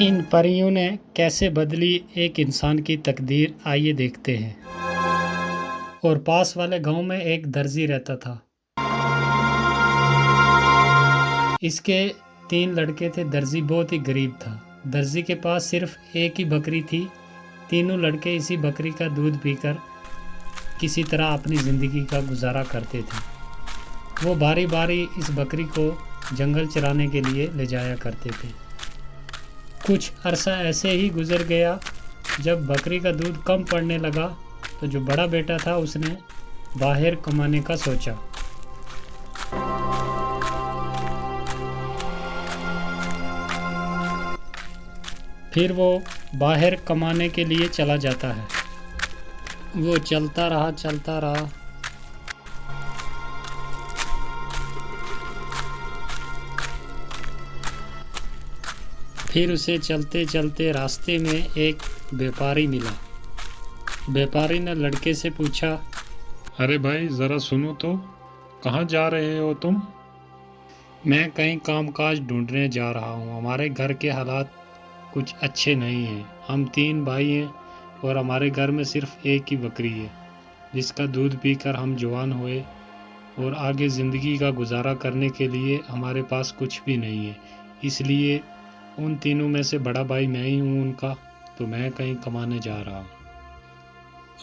इन परियों ने कैसे बदली एक इंसान की तकदीर, आइए देखते हैं। और पास वाले गांव में एक दर्जी रहता था। इसके 3 लड़के थे। दर्जी बहुत ही गरीब था। दर्जी के पास सिर्फ एक ही बकरी थी। तीनों लड़के इसी बकरी का दूध पीकर किसी तरह अपनी ज़िंदगी का गुजारा करते थे। वो बारी बारी इस बकरी को जंगल चराने के लिए ले जाया करते थे। कुछ अरसा ऐसे ही गुजर गया। जब बकरी का दूध कम पड़ने लगा तो जो बड़ा बेटा था उसने बाहर कमाने का सोचा। फिर वो बाहर कमाने के लिए चला जाता है। वो चलता रहा। फिर उसे चलते चलते रास्ते में एक व्यापारी मिला। व्यापारी ने लड़के से पूछा, अरे भाई ज़रा सुनो तो, कहाँ जा रहे हो तुम? मैं कहीं कामकाज ढूंढने जा रहा हूँ। हमारे घर के हालात कुछ अच्छे नहीं हैं। हम 3 भाई हैं और हमारे घर में सिर्फ एक ही बकरी है जिसका दूध पीकर हम जवान हुए, और आगे ज़िंदगी का गुजारा करने के लिए हमारे पास कुछ भी नहीं है। इसलिए उन तीनों में से बड़ा भाई मैं ही हूँ उनका, तो मैं कहीं कमाने जा रहा हूँ।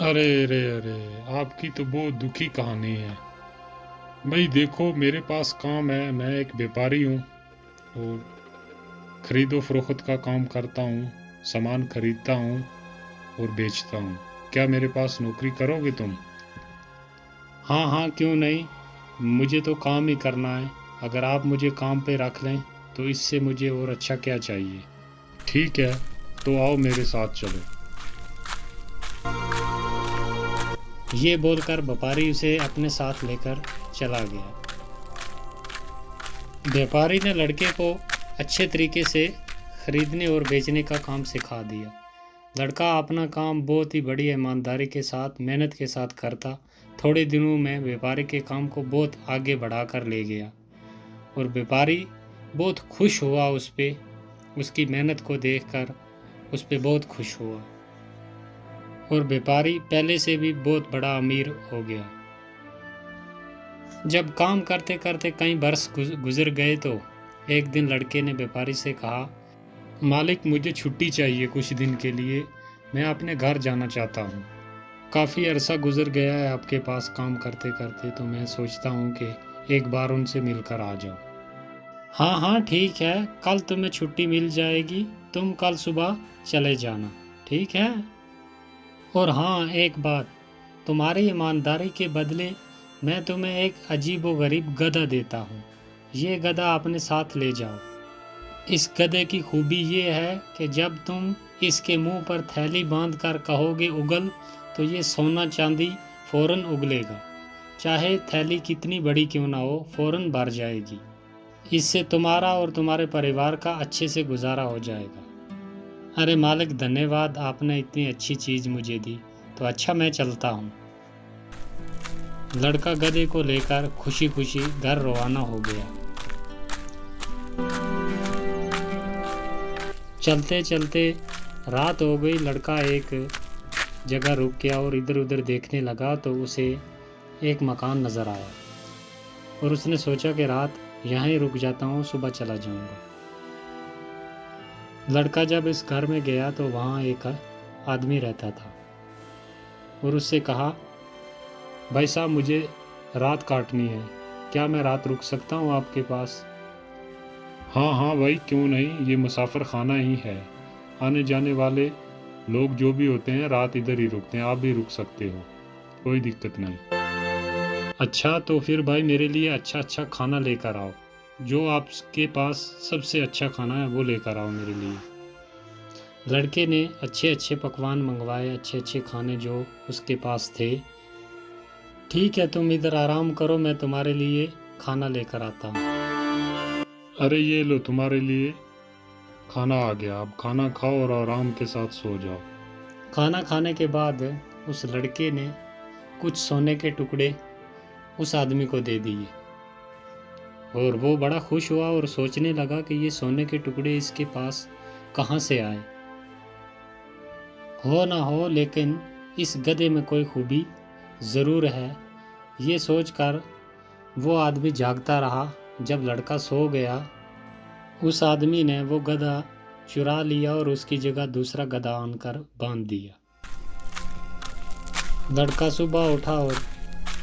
अरे, आपकी तो बहुत दुखी कहानी है भाई। देखो मेरे पास काम है, मैं एक व्यापारी हूँ और ख़रीदो फरोख्त का काम करता हूँ। सामान खरीदता हूँ और बेचता हूँ। क्या मेरे पास नौकरी करोगे तुम? हाँ, क्यों नहीं। मुझे तो काम ही करना है। अगर आप मुझे काम पे रख लें तो इससे मुझे और अच्छा क्या चाहिए। ठीक है, तो आओ मेरे साथ चलो। ये बोलकर व्यापारी उसे अपने साथ लेकर चला गया। व्यापारी ने लड़के को अच्छे तरीके से खरीदने और बेचने का काम सिखा दिया। लड़का अपना काम बहुत ही बड़ी ईमानदारी के साथ, मेहनत के साथ करता। थोड़े दिनों में व्यापारी के काम को बहुत आगे बढ़ाकर ले गया और व्यापारी बहुत खुश हुआ उसकी मेहनत को देखकर उस पे बहुत खुश हुआ, और व्यापारी पहले से भी बहुत बड़ा अमीर हो गया। जब काम करते करते कई वर्ष गुजर गए तो एक दिन लड़के ने व्यापारी से कहा, मालिक मुझे छुट्टी चाहिए कुछ दिन के लिए, मैं अपने घर जाना चाहता हूँ। काफ़ी अरसा गुजर गया है आपके पास काम करते करते, तो मैं सोचता हूँ कि एक बार उनसे मिलकर आ जाओ। हाँ, ठीक है, कल तुम्हें छुट्टी मिल जाएगी। तुम कल सुबह चले जाना, ठीक है। और हाँ, एक बात, तुम्हारी ईमानदारी के बदले मैं तुम्हें एक अजीबोगरीब गधा देता हूँ। ये गधा अपने साथ ले जाओ। इस गधे की खूबी ये है कि जब तुम इसके मुंह पर थैली बांध कर कहोगे उगल, तो ये सोना चांदी फौरन उगलेगा। चाहे थैली कितनी बड़ी क्यों ना हो, फौरन भर जाएगी। इससे तुम्हारा और तुम्हारे परिवार का अच्छे से गुजारा हो जाएगा। अरे मालिक धन्यवाद, आपने इतनी अच्छी चीज़ मुझे दी। तो अच्छा, मैं चलता हूँ। लड़का गधे को लेकर खुशी खुशी घर रवाना हो गया। चलते चलते रात हो गई। लड़का एक जगह रुक गया और इधर उधर देखने लगा तो उसे एक मकान नज़र आया, और उसने सोचा कि रात यहाँ ही रुक जाता हूँ, सुबह चला जाऊँगा। लड़का जब इस घर में गया तो वहाँ एक आदमी रहता था और उससे कहा, भाई साहब मुझे रात काटनी है, क्या मैं रात रुक सकता हूँ आपके पास? हाँ भाई, क्यों नहीं, ये मुसाफिर खाना ही है। आने जाने वाले लोग जो भी होते हैं रात इधर ही रुकते हैं, आप भी रुक सकते हो, कोई दिक्कत नहीं। अच्छा, तो फिर भाई मेरे लिए अच्छा खाना लेकर आओ। जो आपके पास सबसे अच्छा खाना है वो लेकर आओ मेरे लिए। लड़के ने अच्छे पकवान मंगवाए, अच्छे खाने जो उसके पास थे। ठीक है, तुम इधर आराम करो, मैं तुम्हारे लिए खाना लेकर आता हूँ। अरे ये लो, तुम्हारे लिए खाना आ गया। अब खाना खाओ और आराम के साथ सो जाओ। खाना खाने के बाद उस लड़के ने कुछ सोने के टुकड़े उस आदमी को दे दिए, और वो बड़ा खुश हुआ और सोचने लगा कि ये सोने के टुकड़े इसके पास कहाँ से आए। हो ना हो, लेकिन इस गधे में कोई खूबी ज़रूर है, ये सोचकर वो आदमी जागता रहा। जब लड़का सो गया, उस आदमी ने वो गधा चुरा लिया और उसकी जगह दूसरा गधा आनकर बांध दिया। लड़का सुबह उठा और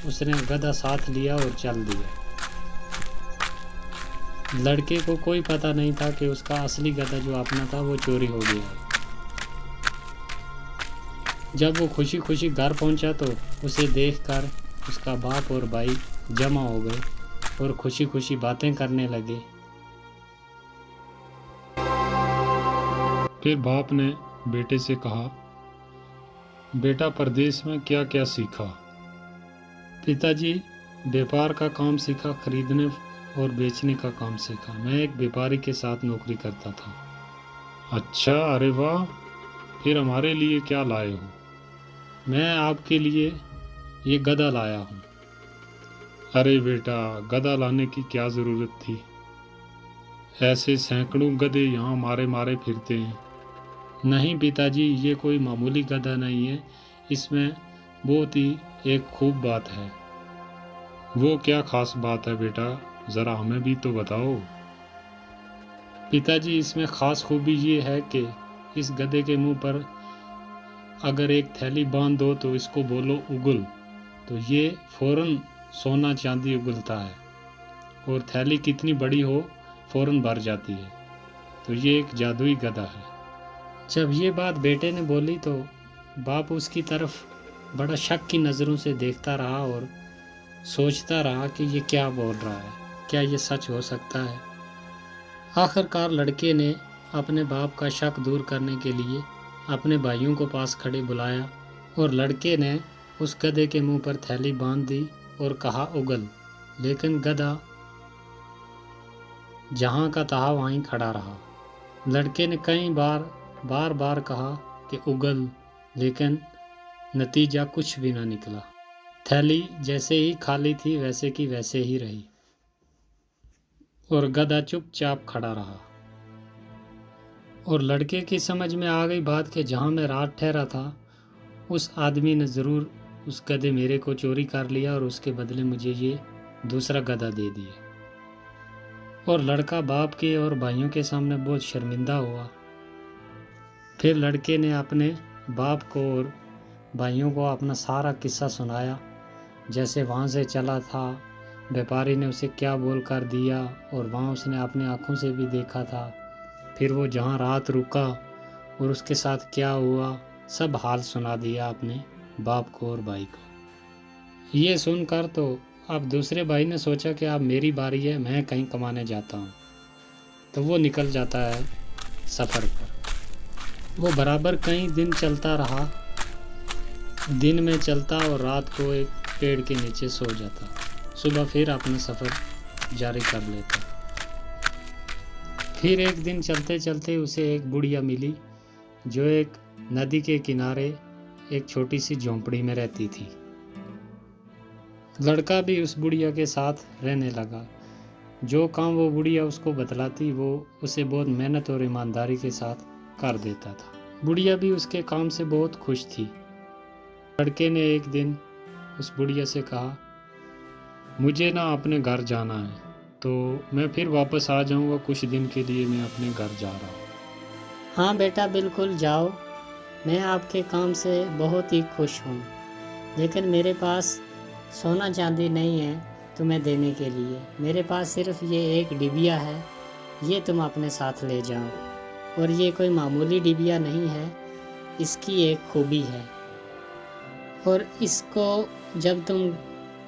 उसने गधा साथ लिया और चल दिया। लड़के को कोई पता नहीं था कि उसका असली गधा जो अपना था वो चोरी हो गया। जब वो खुशी खुशी घर पहुंचा तो उसे देखकर उसका बाप और भाई जमा हो गए और खुशी खुशी बातें करने लगे। फिर बाप ने बेटे से कहा, बेटा परदेश में क्या क्या सीखा? पिताजी, व्यापार का काम सीखा, खरीदने और बेचने का काम सीखा। मैं एक व्यापारी के साथ नौकरी करता था। अच्छा, अरे वाह। फिर हमारे लिए क्या लाए हो? मैं आपके लिए ये गधा लाया हूँ। अरे बेटा, गधा लाने की क्या ज़रूरत थी? ऐसे सैकड़ों गधे यहाँ मारे मारे फिरते हैं। नहीं पिताजी, ये कोई मामूली गधा नहीं है, इसमें बहुत ही एक खूब बात है। वो क्या खास बात है बेटा, ज़रा हमें भी तो बताओ। पिताजी, इसमें खास खूबी ये है कि इस गधे के मुंह पर अगर एक थैली बांध दो तो इसको बोलो उगल, तो ये फौरन सोना चांदी उगलता है, और थैली कितनी बड़ी हो फौरन भर जाती है। तो ये एक जादुई गधा है। जब ये बात बेटे ने बोली तो बाप उसकी तरफ बड़ा शक की नज़रों से देखता रहा और सोचता रहा कि ये क्या बोल रहा है, क्या ये सच हो सकता है। आखिरकार लड़के ने अपने बाप का शक दूर करने के लिए अपने भाइयों को पास खड़े बुलाया और लड़के ने उस गधे के मुंह पर थैली बांध दी और कहा उगल। लेकिन गधा जहाँ का तहाँ वहीं खड़ा रहा। लड़के ने कई बार बार कहा कि उगल, लेकिन नतीजा कुछ भी ना निकला। थैली जैसे ही खाली थी वैसे की वैसे ही रही और गधा चुपचाप खड़ा रहा। और लड़के की समझ में आ गई बात कि जहाँ मैं रात ठहरा था उस आदमी ने ज़रूर उस गधे मेरे को चोरी कर लिया और उसके बदले मुझे ये दूसरा गधा दे दिया। और लड़का बाप के और भाइयों के सामने बहुत शर्मिंदा हुआ। फिर लड़के ने अपने बाप को और भाइयों को अपना सारा किस्सा सुनाया, जैसे वहाँ से चला था, व्यापारी ने उसे क्या बोल कर दिया और वहाँ उसने अपनी आँखों से भी देखा था। फिर वो जहाँ रात रुका और उसके साथ क्या हुआ, सब हाल सुना दिया अपने बाप को और भाई को। ये सुनकर तो अब दूसरे भाई ने सोचा कि अब मेरी बारी है, मैं कहीं कमाने जाता हूँ। तो वो निकल जाता है सफ़र पर। वो बराबर कई दिन चलता रहा। दिन में चलता और रात को एक पेड़ के नीचे सो जाता। सुबह फिर अपना सफ़र जारी कर लेता। फिर एक दिन चलते चलते उसे एक बुढ़िया मिली जो एक नदी के किनारे एक छोटी सी झोंपड़ी में रहती थी। लड़का भी उस बुढ़िया के साथ रहने लगा। जो काम वो बुढ़िया उसको बतलाती वो उसे बहुत मेहनत और ईमानदारी के साथ कर देता था। बुढ़िया भी उसके काम से बहुत खुश थी। लड़के ने एक दिन उस बुढ़िया से कहा, मुझे ना अपने घर जाना है, तो मैं फिर वापस आ जाऊंगा, कुछ दिन के लिए मैं अपने घर जा रहा हूँ। हाँ बेटा, बिल्कुल जाओ, मैं आपके काम से बहुत ही खुश हूँ, लेकिन मेरे पास सोना चांदी नहीं है तुम्हें देने के लिए। मेरे पास सिर्फ ये एक डिबिया है, ये तुम अपने साथ ले जाओ। और ये कोई मामूली डिबिया नहीं है, इसकी एक खूबी है, और इसको जब तुम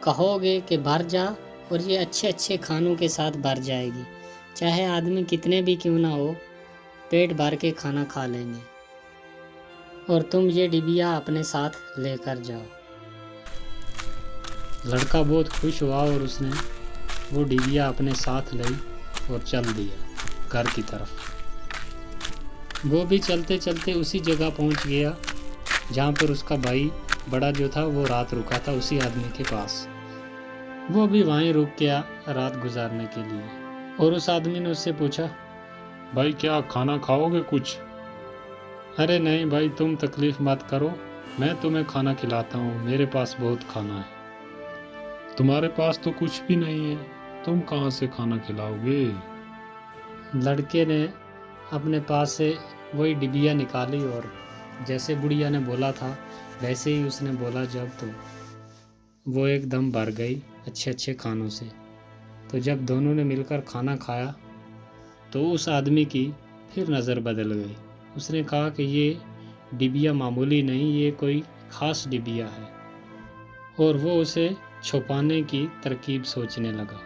कहोगे कि भर जा, और ये अच्छे अच्छे खानों के साथ भर जाएगी। चाहे आदमी कितने भी क्यों ना हो, पेट भर के खाना खा लेंगे। और तुम ये डिबिया अपने साथ लेकर जाओ। लड़का बहुत खुश हुआ और उसने वो डिबिया अपने साथ ली और चल दिया घर की तरफ। वो भी चलते चलते उसी जगह पहुंच गया जहाँ पर उसका भाई बड़ा जो था वो रात रुका था, उसी आदमी के पास। वो भी वहीं रुक गया रात गुजारने के लिए। और उस आदमी ने उससे पूछा, भाई क्या खाना खाओगे कुछ? अरे नहीं भाई, तुम तकलीफ मत करो, मैं तुम्हें खाना खिलाता हूँ, मेरे पास बहुत खाना है। तुम्हारे पास तो कुछ भी नहीं है, तुम कहाँ से खाना खिलाओगे? लड़के ने अपने पास से वही डिबिया निकाली और जैसे बुढ़िया ने बोला था वैसे ही उसने बोला जब, तो वो एकदम भर गई अच्छे अच्छे खानों से। तो जब दोनों ने मिलकर खाना खाया तो उस आदमी की फिर नज़र बदल गई। उसने कहा कि ये डिबिया मामूली नहीं, ये कोई ख़ास डिबिया है, और वो उसे छुपाने की तरकीब सोचने लगा।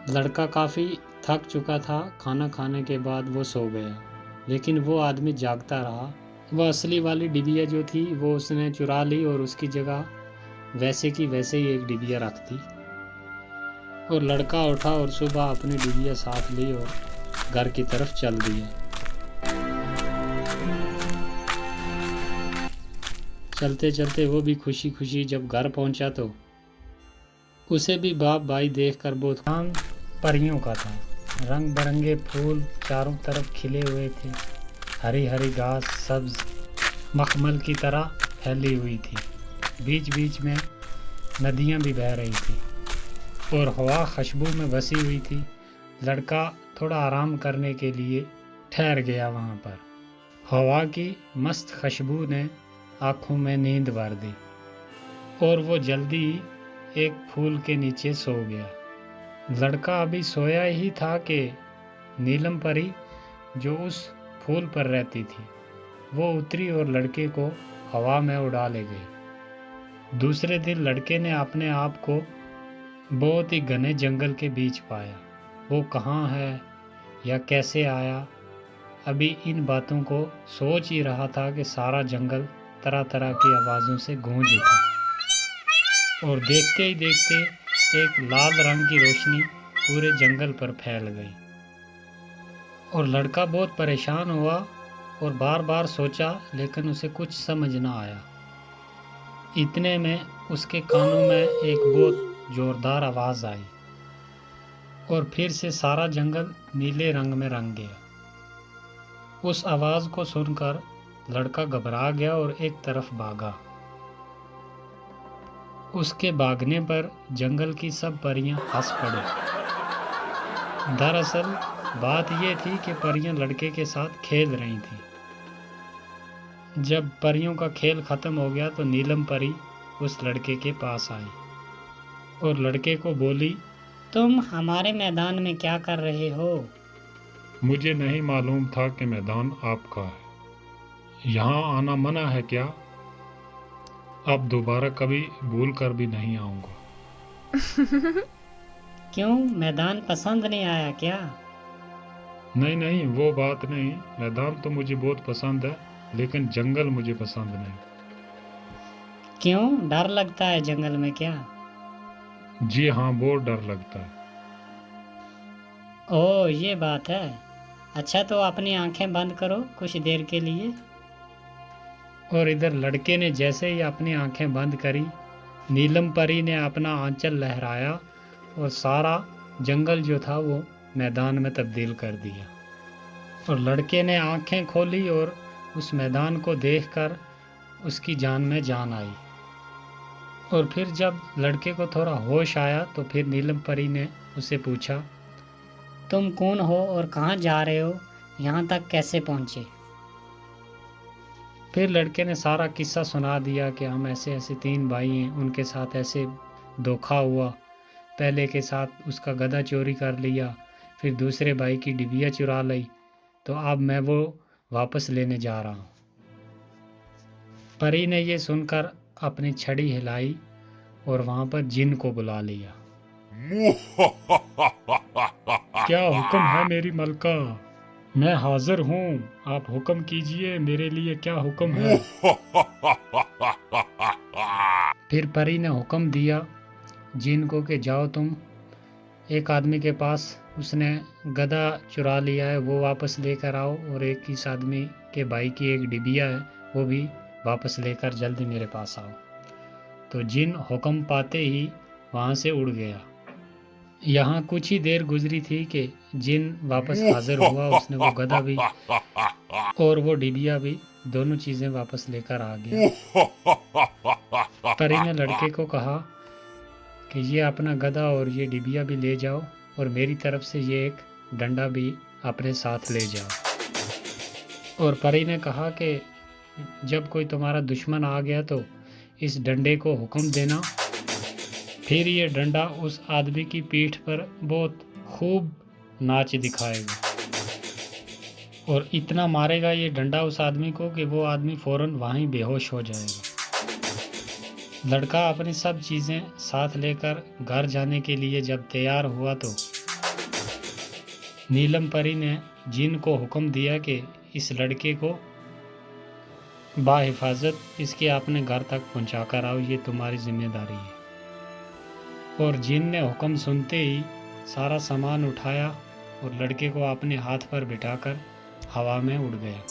लड़का काफ़ी थक चुका था, खाना खाने के बाद वो सो गया, लेकिन वो आदमी जागता रहा। वह असली वाली डिबिया जो थी वो उसने चुरा ली और उसकी जगह वैसे की वैसे ही एक डिबिया रख दी। और लड़का उठा और सुबह अपनी डिबिया साथ ली और घर की तरफ चल दिया। चलते चलते वो भी खुशी खुशी जब घर पहुंचा तो उसे भी बाप भाई देखकर बहुत काम परियों का था। रंग बिरंगे फूल चारों तरफ खिले हुए थे, हरी हरी घास सब्ज मखमल की तरह फैली हुई थी, बीच बीच में नदियां भी बह रही थी और हवा खुशबू में बसी हुई थी। लड़का थोड़ा आराम करने के लिए ठहर गया वहाँ पर। हवा की मस्त खुशबू ने आँखों में नींद भर दी और वो जल्दी ही एक फूल के नीचे सो गया। लड़का अभी सोया ही था कि नीलम परी जो उस फूल पर रहती थी वो उतरी और लड़के को हवा में उड़ा ले गई। दूसरे दिन लड़के ने अपने आप को बहुत ही घने जंगल के बीच पाया। वो कहाँ है या कैसे आया, अभी इन बातों को सोच ही रहा था कि सारा जंगल तरह तरह की आवाज़ों से गूंज उठा और देखते ही देखते एक लाल रंग की रोशनी पूरे जंगल पर फैल गई। और लड़का बहुत परेशान हुआ और बार बार सोचा, लेकिन उसे कुछ समझ ना आया। इतने में उसके कानों में एक बहुत जोरदार आवाज़ आई और फिर से सारा जंगल नीले रंग में रंग गया। उस आवाज़ को सुनकर लड़का घबरा गया और एक तरफ भागा। उसके भागने पर जंगल की सब परियां हंस पड़ी। दरअसल बात यह थी कि परियां लड़के के साथ खेल रही थीं। जब परियों का खेल खत्म हो गया तो नीलम परी उस लड़के के पास आई और लड़के को बोली, तुम हमारे मैदान में क्या कर रहे हो? मुझे नहीं मालूम था कि मैदान आपका है। यहाँ आना मना है क्या? अब दोबारा कभी भूल कर भी नहीं आऊँगा। क्यों, मैदान पसंद नहीं आया क्या? नहीं नहीं, वो बात नहीं। मैदान तो मुझे बहुत पसंद है, लेकिन जंगल मुझे पसंद नहीं। क्यों, डर लगता है जंगल में क्या? जी हाँ, बहुत डर लगता है। ओह, ये बात है। अच्छा, तो अपनी आंखें बंद करो कुछ देर के लिए। और इधर लड़के ने जैसे ही अपनी आंखें बंद करी, नीलम परी ने अपना आंचल लहराया और सारा जंगल जो था वो मैदान में तब्दील कर दिया। और लड़के ने आंखें खोली और उस मैदान को देखकर उसकी जान में जान आई। और फिर जब लड़के को थोड़ा होश आया तो फिर नीलम परी ने उसे पूछा, तुम कौन हो और कहाँ जा रहे हो? यहाँ तक कैसे पहुँचे? फिर लड़के ने सारा किस्सा सुना दिया कि हम ऐसे ऐसे 3 भाई हैं, उनके साथ ऐसे धोखा हुआ। पहले के साथ उसका गधा चोरी कर लिया, फिर दूसरे भाई की डिबिया चुरा ली, तो अब मैं वो वापस लेने जा रहा हूँ। परी ने ये सुनकर अपनी छड़ी हिलाई और वहाँ पर जिन को बुला लिया। क्या हुक्म है मेरी मलका? मैं हाजिर हूँ, आप हुक्म कीजिए, मेरे लिए क्या हुक्म है? फिर परी ने हुक्म दिया जिन को कि जाओ तुम एक आदमी के पास, उसने गधा चुरा लिया है, वो वापस लेकर आओ, और एक इस आदमी के भाई की एक डिबिया है वो भी वापस लेकर जल्दी मेरे पास आओ। तो जिन हुक्म पाते ही वहाँ से उड़ गया। यहाँ कुछ ही देर गुजरी थी कि जिन वापस हाजिर हुआ। उसने वो गधा भी और वो डिबिया भी दोनों चीज़ें वापस लेकर आ गया। परी ने लड़के को कहा कि ये अपना गधा और ये डिबिया भी ले जाओ और मेरी तरफ से ये एक डंडा भी अपने साथ ले जाओ। और परी ने कहा कि जब कोई तुम्हारा दुश्मन आ गया तो इस डंडे को हुक्म देना, फिर ये डंडा उस आदमी की पीठ पर बहुत खूब नाच दिखाएगा और इतना मारेगा ये डंडा उस आदमी को कि वो आदमी फौरन वहीं बेहोश हो जाएगा। लड़का अपनी सब चीज़ें साथ लेकर घर जाने के लिए जब तैयार हुआ तो नीलम परी ने जिन को हुक्म दिया कि इस लड़के को बाहिफाजत इसके अपने घर तक पहुंचा कर आओ, ये तुम्हारी जिम्मेदारी है। और जिन ने हुक्म सुनते ही सारा सामान उठाया और लड़के को अपने हाथ पर बिठाकर हवा में उड़ गया।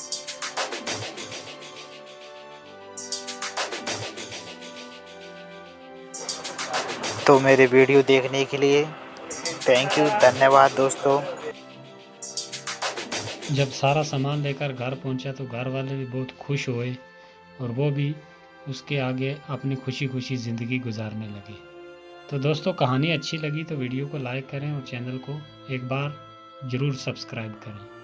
तो मेरे वीडियो देखने के लिए थैंक यू, धन्यवाद दोस्तों। जब सारा सामान लेकर घर पहुंचा तो घर वाले भी बहुत खुश हुए और वो भी उसके आगे अपनी खुशी खुशी ज़िंदगी गुजारने लगे। तो दोस्तों, कहानी अच्छी लगी तो वीडियो को लाइक करें और चैनल को एक बार ज़रूर सब्सक्राइब करें।